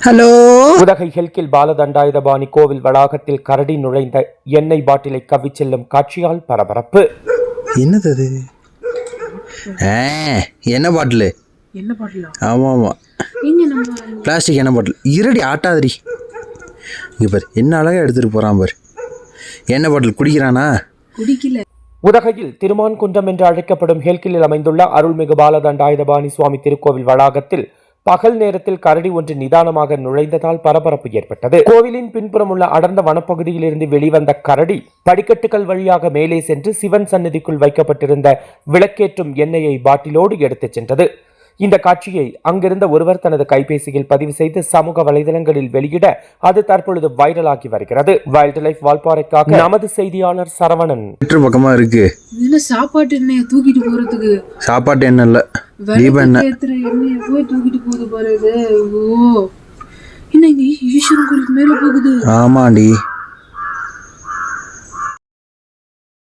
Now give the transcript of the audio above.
Hello. Udhagai ஹெல்கில் Balathandayuthapani கோவில் வளாகத்தில் கரடி நுழைந்த எண்ணெய் பாட்டிலை கவ்விச் செல்லும் காட்சியால் பரபரப்பு. என்னது அது? என்ன பாட்டில்? என்ன பாட்டிலா? ஆமாம் ஆமாம், பிளாஸ்டிக் எண்ணெய் பாட்டில். இருடி ஆட்டாதடி. இங்கே பாரு, என்ன அழகாக எடுத்துகிட்டு போகிறான் பாரு. எண்ணெய் பாட்டில் குடிக்கிறானா? குடிக்கல. உதகையில் திருமான்குன்றம் என்று அழைக்கப்படும் ஹெல்கிலில் அமைந்துள்ள அருள்மிகு பாலதண்டாயுதபாணி சுவாமி திருக்கோவில் வளாகத்தில் பகல் நேரத்தில் கரடி ஒன்று நிதானமாக நுழைந்ததால் பரபரப்பு ஏற்பட்டது. கோவிலின் பின்புறம் உள்ள அடர்ந்த வனப்பகுதியில் இருந்து வெளிவந்த கரடி படிக்கட்டுகள் வழியாக மேலே சென்று சிவன் சன்னதிக்குள் வைக்கப்பட்டிருந்த விளக்கேற்றும் எண்ணெயை பாட்டிலோடு எடுத்துச் சென்றது. இந்த காட்சியை அங்கிருந்த ஒருவர் தனது கைபேசியில் பதிவு செய்து சமூக வலைதளங்களில் வெளியிட அது தற்பொழுது வைரலாகி வருகிறது. வைல்ட் லைஃப் வால்பாறைக்காக நமது செய்தியாளர் சரவணன். பக்கமா இருக்கு. சாப்பாட்டு எண்ணெயை தூக்கிட்டு போறதுக்கு சாப்பாட்டு எண்ணெய் இல்ல, தீப எண்ணெய். போய் தூக்கிட்டு போகுது பாரு. இது ஈஸ்வரன் கோயிலுக்கு மேல போகுது. ஆமாண்டி.